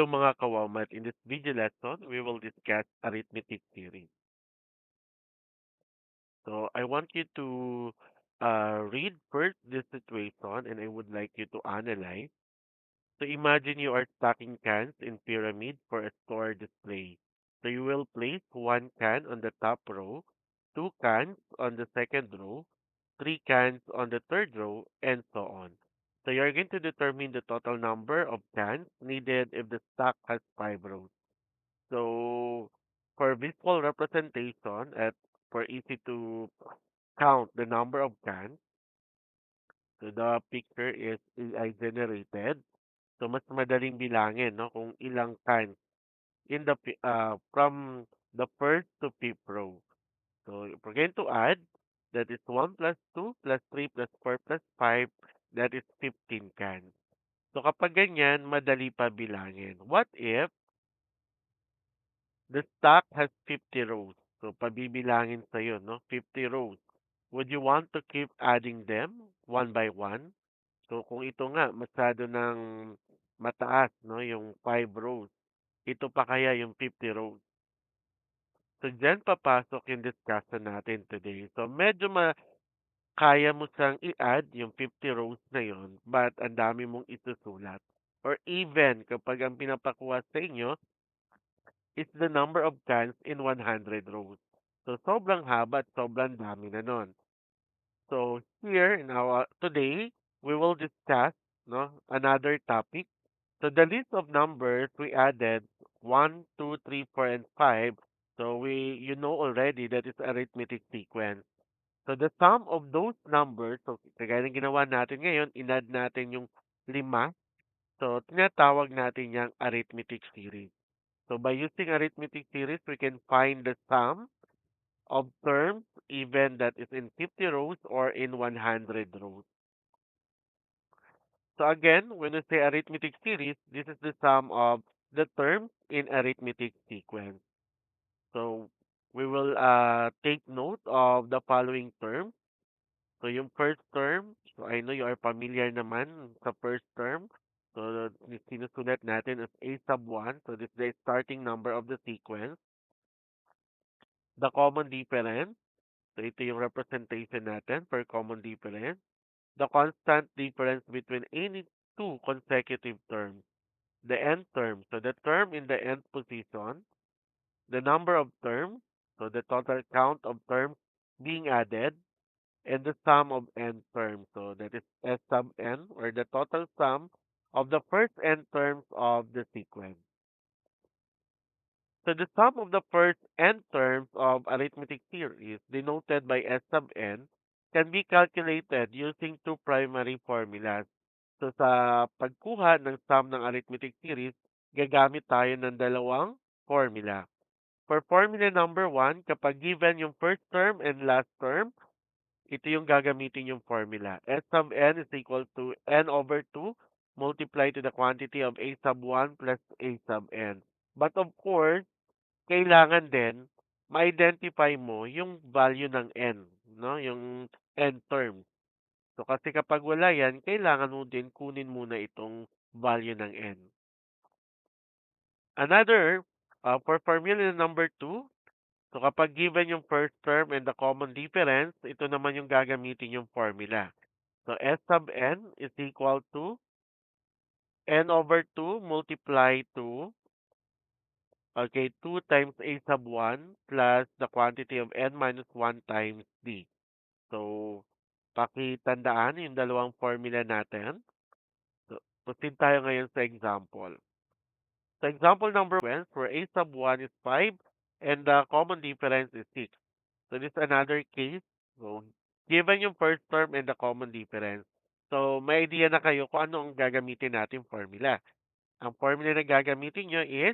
Hello mga kawamat. In this video lesson, we will discuss arithmetic theory. So I want you to read first this situation and I would like you to analyze. So imagine you are stacking cans in pyramid for a store display. So you will place one can on the top row, two cans on the second row, three cans on the third row, and so on. So you're going to determine the total number of cans needed if the stack has five rows. So for visual representation at for easy to count the number of cans, so the picture is AI generated. So mas madaling bilangin no kung ilang cans in the from the first to fifth row. So if we're going to add, that is 1 plus 2 plus 3 plus 4 plus 5, that is 15 cans. So kapag ganyan, madali pa bilangin. What if the stack has 50 rows? So pabibilangin sa'yo, no? 50 rows. Would you want to keep adding them one by one? So kung ito nga, masyado ng mataas, no? Yung 5 rows. Ito pa kaya yung 50 rows. So dyan papasok yung discussion natin today. So medyo kaya mo siyang i-add yung 50 rows na yon, but ang dami mong isusulat. Or even kapag ang pinapakuha sa inyo is the number of cans in 100 rows. So sobrang haba at sobrang dami na nun. So here in our today we will discuss another topic. So the list of numbers we added 1, 2, 3, 4, and 5. So you know already that is arithmetic sequence. So the sum of those numbers, so kagaya ng ginawa natin ngayon, inad natin yung lima. So tinatawag natin yung arithmetic series. So by using arithmetic series, we can find the sum of terms even that is in 50 rows or in 100 rows. So again, when we say arithmetic series, this is the sum of the terms in arithmetic sequence. So we will take note of the following terms. So yung first term, so I know you are familiar naman sa first term. So sinusulat natin as a sub 1. So this is the starting number of the sequence. The common difference. So ito yung representation natin for common difference. The constant difference between any two consecutive terms. The nth term. So the term in the nth position. The number of terms. So the total count of terms being added. And the sum of n terms. So that is S sub n, or the total sum of the first n terms of the sequence. So the sum of the first n terms of arithmetic series, denoted by S sub n, can be calculated using two primary formulas. So sa pagkuha ng sum ng arithmetic series, gagamit tayo ng dalawang formula. For formula number 1, kapag given yung first term and last term, ito yung gagamitin yung formula. S sub n is equal to n over 2 multiplied to the quantity of a sub 1 plus a sub n. But of course, kailangan din ma-identify mo yung value ng n, no? Yung n term. So kasi kapag wala yan, kailangan mo din kunin muna itong value ng n. Another, for formula number 2, so kapag given yung first term and the common difference, ito naman yung gagamitin yung formula. So S sub n is equal to n over 2 multiply to, okay, 2 times a sub 1 plus the quantity of n minus 1 times d. So, pakitandaan yung dalawang formula natin. So, proceed tayo ngayon sa example. So, example number 1, where a sub 1 is 5 and the common difference is 6. So, this is another case. So, given yung first term and the common difference. So, may idea na kayo kung ano ang gagamitin natin formula. Ang formula na gagamitin nyo is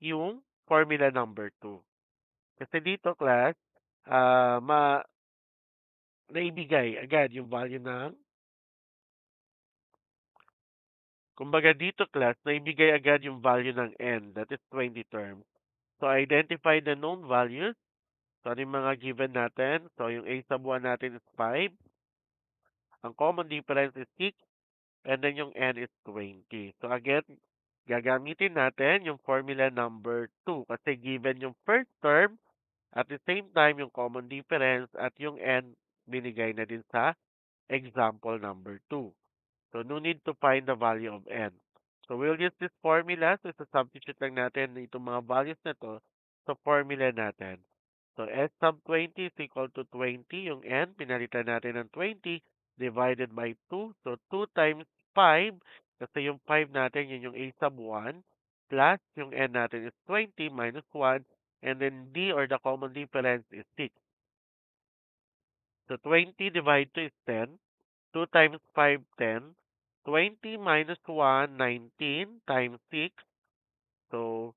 yung formula number 2. Kasi dito, class, naibigay agad yung value ng, kumbaga dito, class, naibigay agad yung value ng n, that is 20 terms. So, identify the known values. So, ano yung mga given natin? So, yung a sub 1 natin is 5. Ang common difference is 6. And then yung n is 20. So, again, Gagamitin natin yung formula number 2 kasi given yung first term at the same time yung common difference at yung n binigay na din sa example number 2. So no need to find the value of n. So we'll use this formula. So substitute lang natin itong mga values na to sa formula natin. So S sub 20 is equal to 20. Yung n, pinalitan natin ng 20 divided by 2. So 2 times 5, kasi yung 5 natin, yun yung A sub 1, plus yung n natin is 20 minus 1, and then D or the common difference is 6. So 20 divided 2 is 10. 2 times 5, 10. 20 minus 1, 19 times 6. So,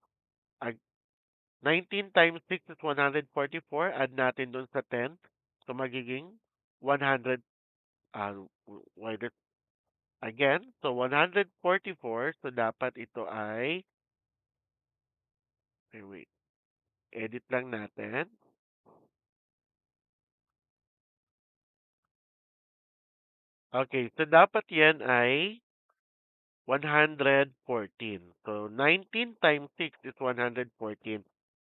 19 times 6 is 144. Add natin dun sa 10. So, magiging 100. Why that? Again, so 144. So, dapat ito ay, wait, edit lang natin. Okay, so dapat yan ay 114. So, 19 times 6 is 114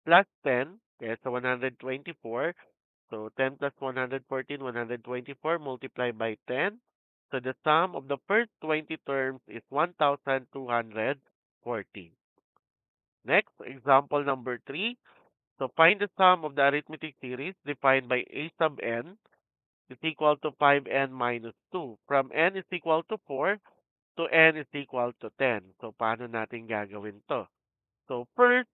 plus 10, kaya sa 124. So, 10 plus 114, 124 multiplied by 10. So, the sum of the first 20 terms is 1,240. Next, example number 3. So, find the sum of the arithmetic series defined by a sub n is equal to 5n minus 2. From n is equal to 4 to n is equal to 10. So, paano natin gagawin to? So, first,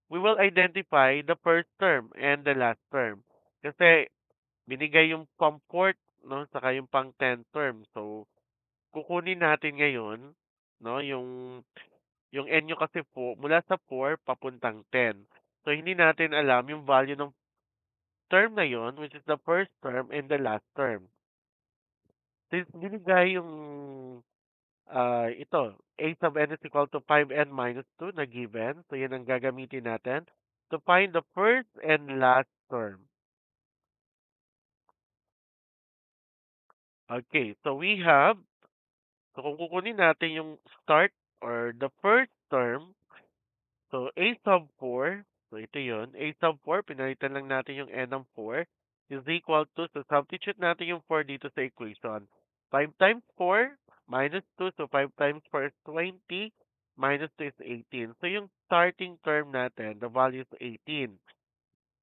we will identify the first term and the last term. Kasi, binigay yung pang fourth, no, saka yung pang 10th term. So, kukunin natin ngayon, no, yung n nyo kasi po, mula sa 4 papuntang 10. So, hindi natin alam yung value ng term na yon, which is the first term and the last term. Since binigay yung ito, a sub n is equal to 5n minus 2 na given. So, yan ang gagamitin natin to find the first and last term. Okay, so we have, so kung kukunin natin yung start or the first term, so a sub 4, so ito yun, a sub 4, pinalitan lang natin yung n ng 4, is equal to, so substitute natin yung 4 dito sa equation. 5 times 4 minus 2, so 5 times 4 is 20, minus 2 is 18. So yung starting term natin, the value is 18.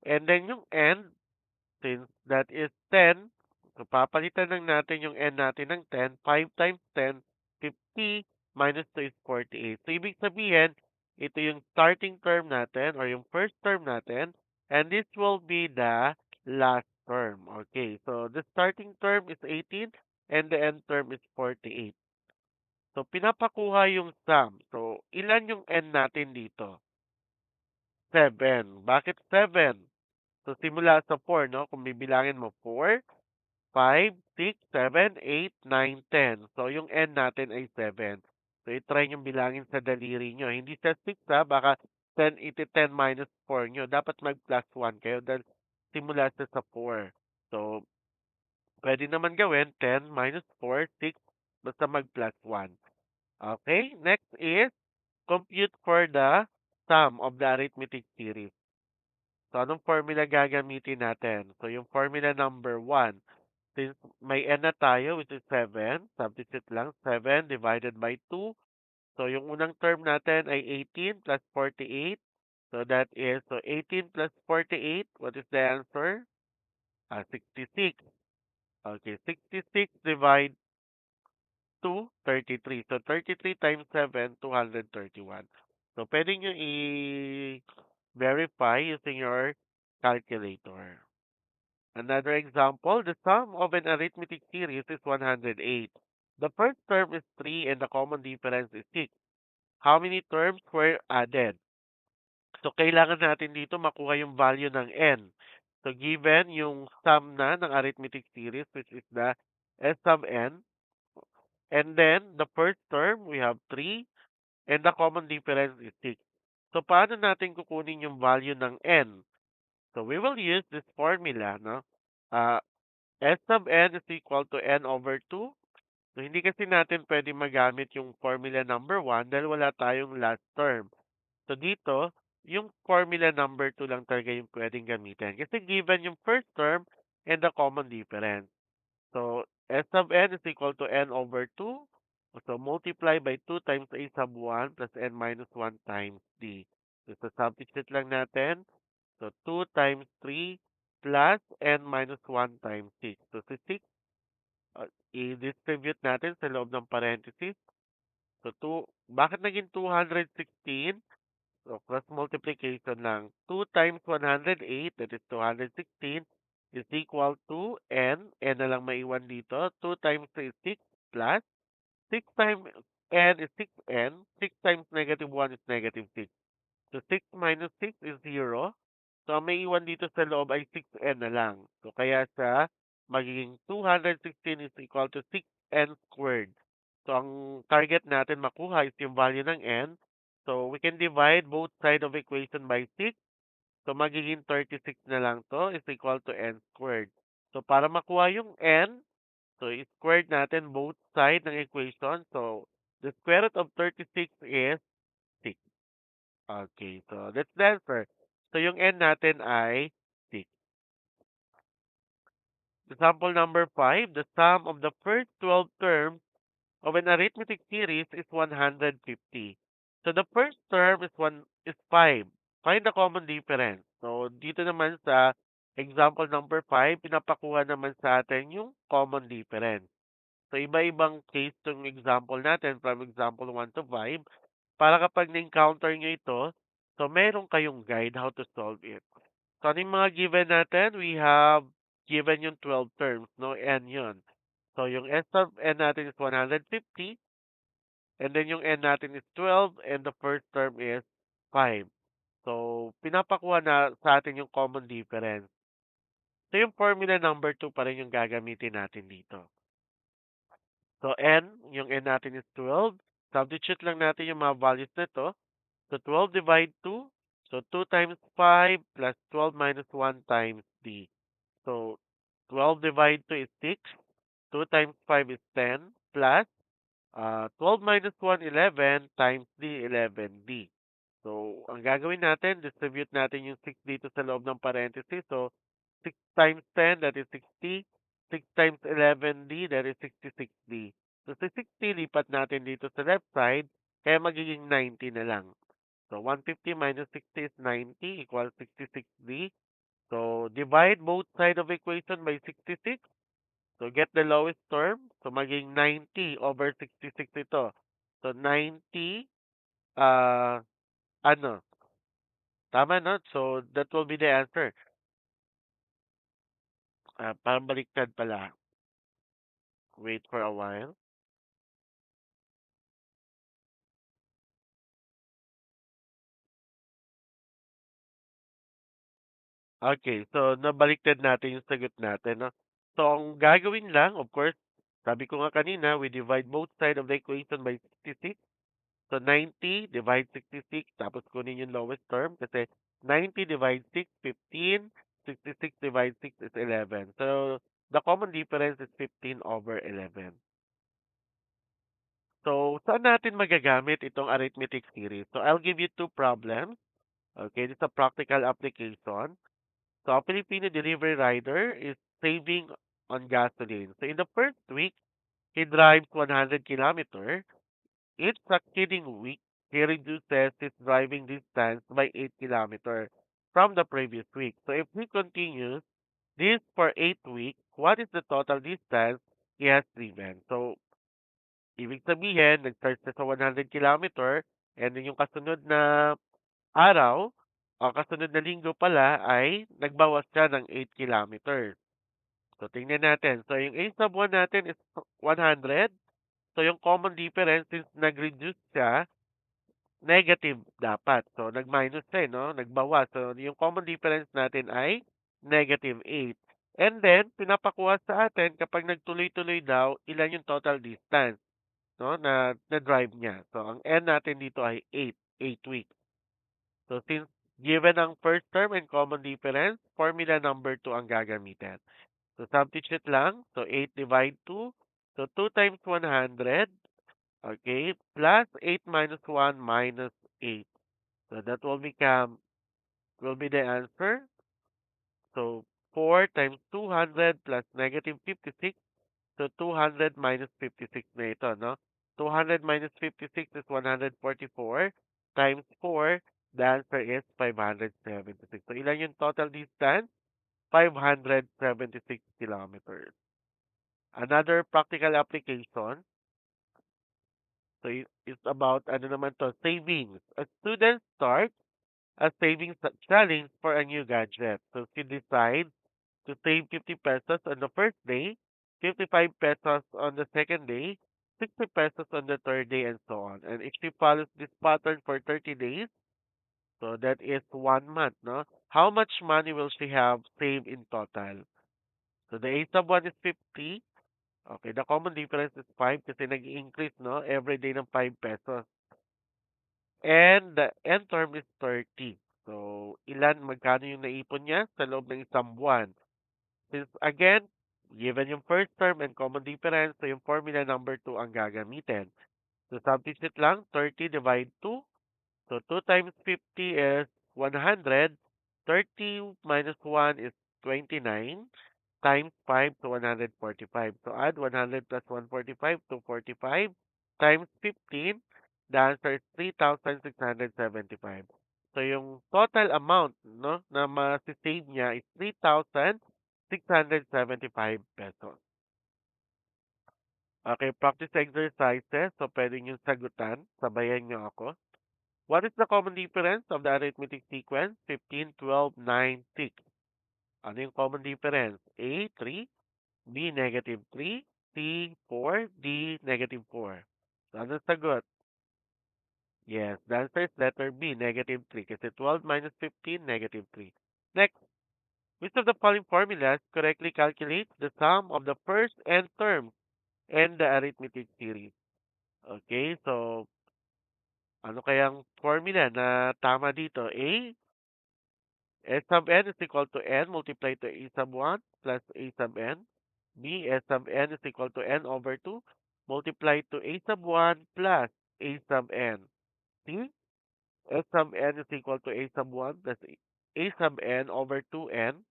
And then yung end, since that is 10, so papalitan lang natin yung n natin ng 10. 5 times 10, 50 minus 2 is 48. So, ibig sabihin, ito yung starting term natin or yung first term natin. And this will be the last term. Okay, so the starting term is 18 and the end term is 48. So, pinapakuha yung sum. So, ilan yung n natin dito? 7. Bakit 7? So, simula sa 4, no? Kung bibilangin mo 4, 5, 6, 7, 8, 9, 10. So, yung n natin ay 7. So, i-try nyo bilangin sa daliri nyo. Hindi sa 6 ha, baka 10, iti 10 minus 4 nyo. Dapat mag-plus 1 kayo dahil simula sa 4. So, pwede naman gawin 10 minus 4, 6, basta mag-plus 1. Okay, next is compute for the sum of the arithmetic series. So, anong formula gagamitin natin? So, yung formula number 1. Since may n na tayo, which is 7, substitute lang, 7 divided by 2. So, yung unang term natin ay 18 plus 48. So, that is, so 18 plus 48, what is the answer? 66. Okay, 66 divide 2, 33. So, 33 times 7, 231. So, pwede nyo i-verify using your calculator. Another example, the sum of an arithmetic series is 108. The first term is 3 and the common difference is 6. How many terms were added? So, kailangan natin dito makuha yung value ng n. So, given yung sum na ng arithmetic series, which is the S sub n, and then the first term, we have 3, and the common difference is 6. So, paano natin kukunin yung value ng n? So, we will use this formula, no? Uh, S sub n is equal to n over 2. So, hindi kasi natin pwede magamit yung formula number 1 dahil wala tayong last term. So, dito, yung formula number 2 lang talaga yung pwedeng gamitin. Kasi given yung first term and the common difference. So, S sub n is equal to n over 2. So, multiply by 2 times a sub 1 plus n minus 1 times d. So, substitute lang natin. So, 2 times 3 plus n minus 1 times 6. So, si 6, i-distribute natin sa loob ng parenthesis. So, 2, bakit naging 216? So, cross multiplication lang. 2 times 108, that is 216, is equal to n. N na lang maiwan dito. 2 times 3 is 6 plus 6 times n is 6n. 6 times negative 1 is negative 6. So, 6 minus 6 is 0. So, ang may iwan dito sa loob ay 6n na lang. So, kaya sa magiging 216 is equal to 6n squared. So, ang target natin makuha is yung value ng n. So, we can divide both side of equation by 6. So, magiging 36 na lang to is equal to n squared. So, para makuha yung n, so, i-squared natin both side ng equation. So, the square root of 36 is 6. Okay, so that's the answer. So, yung n natin ay 6. Example number 5, the sum of the first 12 terms of an arithmetic series is 150. So, the first term is 5. Find the common difference. So, dito naman sa example number 5, pinapakuha naman sa atin yung common difference. So, iba-ibang case yung example natin from example 1 to 5 para kapag na-encounter nyo ito, so meron kayong guide how to solve it. So, ano yung mga given natin? We have given yung 12 terms, no? N yun. So, yung S sub N natin is 150, and then yung N natin is 12, and the first term is 5. So, pinapakuha na sa atin yung common difference. So, yung formula number 2 pa rin yung gagamitin natin dito. So, N, yung N natin is 12. Substitute lang natin yung mga values nito. So, 12 divide 2. So, 2 times 5 plus 12 minus 1 times D. So, 12 divide 2 is 6. 2 times 5 is 10 plus 12 minus 1, 11 times D, 11D. So, ang gagawin natin, distribute natin yung 6 dito sa loob ng parenthesis. So, 6 times 10, that is 60. 6 times 11D, that is 66D. So, sa 60, lipat natin dito sa left side, kaya magiging 90 na lang. So, 150 minus 60 is 90 equals 66D. So, divide both side of equation by 66. So, get the lowest term. So, maging 90 over 66 ito. So, 90, uh, ano, tama no? So, that will be the answer. Parang baliktad pala. Wait for a while. Okay, so nabaliktad natin yung sagot natin, no? So, ang gagawin lang, of course, sabi ko nga kanina, we divide both side of the equation by 66. So, 90 divide 66, tapos kunin yung lowest term kasi 90 divide 6, 15. 66 divide 6 is 11. So, the common difference is 15 over 11. So, saan natin magagamit itong arithmetic series? So, I'll give you two problems. Okay, this is a practical application. So, a Filipino delivery rider is saving on gasoline. So, in the first week, he drives 100 kilometers. Each succeeding week, he reduces his driving distance by 8 kilometers from the previous week. So, if he continues this for 8 weeks, what is the total distance he has driven? So, ibig sabihin, nag-start siya sa 100 kilometer, and then yung kasunod na araw, o kasunod na linggo pala, ay nagbawas siya ng 8 kilometers. So, tingnan natin. So, yung A sub 1 natin is 100. So, yung common difference, since nag-reduce siya, negative dapat. So, nag-minus siya, no? Nagbawas. So, yung common difference natin ay negative 8. And then, pinapakuha sa atin kapag nagtuloy-tuloy daw, ilan yung total distance, no, na drive niya. So, ang N natin dito ay 8, 8 weeks. So, since given ang first term and common difference, formula number 2 ang gagamitin. So, substitute lang. So, 8 divide 2. So 2 times 100, okay, plus 8 minus 1 minus 8. So that will be the answer. So 4 times 200 plus negative 56. So 200 minus 56 na ito, no? 200 minus 56 is 144 times 4. The answer is 576. So ilan yung total distance? 576 kilometers. Another practical application. So it's about ano naman to, savings. A student starts a savings challenge for a new gadget. So she decides to save 50 pesos on the first day, 55 pesos on the second day, 60 pesos on the third day, and so on. And if she follows this pattern for 30 days, so that is 1 month, no? How much money will she have saved in total? So the A sub 1 is 50. Okay, the common difference is 5 kasi nag-increase, no? Every day ng 5 pesos. And the end term is 30. So, magkano yung naipon niya sa loob ng isang buwan? Since again, given yung first term and common difference, so yung formula number 2 ang gagamitin. So substitute lang, 30 divide 2. So 2 times 50 is 100. 30 minus 1 is 29 times 5 to 145. So add 100 plus 145 to 45 times 15. The answer is 3,675. So yung total amount no na ma-save niya is 3,675 pesos. Okay, practice exercises. So pwede nyo sagutan. Sabayan nyo ako. What is the common difference of the arithmetic sequence 15, 12, 9, 6? Ano yung common difference? A, 3, B, negative 3, C, 4, D, negative 4. So, ano sagot? Yes, the answer is letter B, negative 3. Kasi 12 minus 15, negative 3. Next, which of the following formulas correctly calculates the sum of the first n terms and the arithmetic series? Okay, so ano kayang formula na tama dito? A, S sub n is equal to n multiplied to a sub 1 plus a sub n. B, S sub n is equal to n over 2 multiplied to a sub 1 plus a sub n. C, S sub n is equal to a sub 1 plus a sub n over 2n.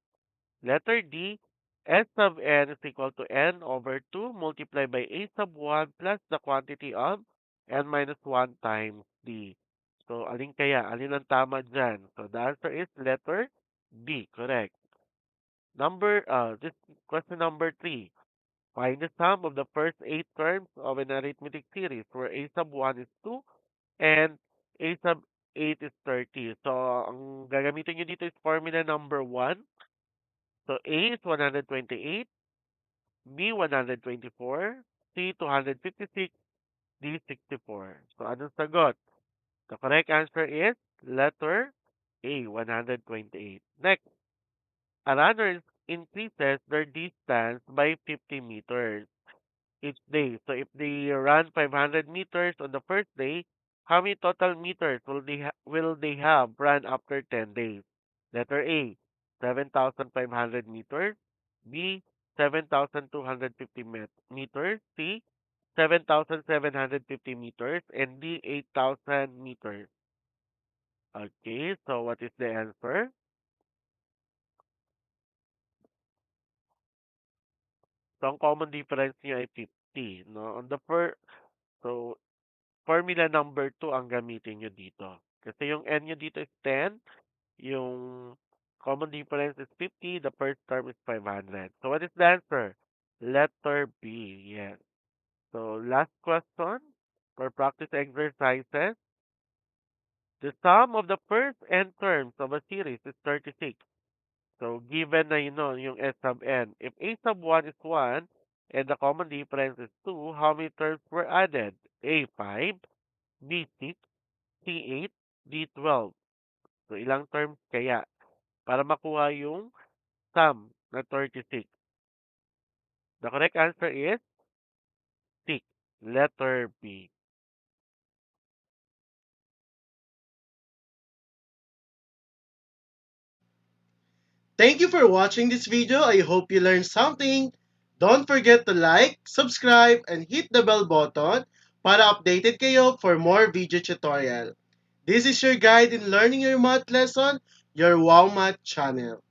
Letter D, S sub n is equal to n over 2 multiplied by a sub 1 plus the quantity of n minus 1 times D. So, alin kaya? Alin ang tama dyan? So, the answer is letter B. Correct. This question number 3. Find the sum of the first 8 terms of an arithmetic series where a sub 1 is 2 and a sub 8 is 30. So, ang gagamitin nyo dito is formula number 1. So, A is 128, B 124, C 256, D 64. So, anong sagot? The correct answer is letter A, 128. Next, a runner increases their distance by 50 meters each day. So if they run 500 meters on the first day, how many total meters will they have run after 10 days? Letter A, 7,500 meters. B, 7,250 meters. C, 7,750 meters. And D, 8,000 meters. Okay, so what is the answer? So ang common difference niya ay 50. No? So formula number 2 ang gamitin nyo dito. Kasi yung n nyo dito is 10, yung common difference is 50, the first term is 500. So what is the answer? Letter B, yes. So last question for practice exercises. The sum of the first n terms of a series is 36. So given na yung S sub n, if A sub 1 is 1 and the common difference is 2, how many terms were added? A 5, B 6, C8, D12. So, ilang terms kaya para makuha yung sum na 36? The correct answer is 6. Letter B. Thank you for watching this video. I hope you learned something. Don't forget to like, subscribe, and hit the bell button para updated kayo for more video tutorial. This is your guide in learning your math lesson, your Wow Math channel.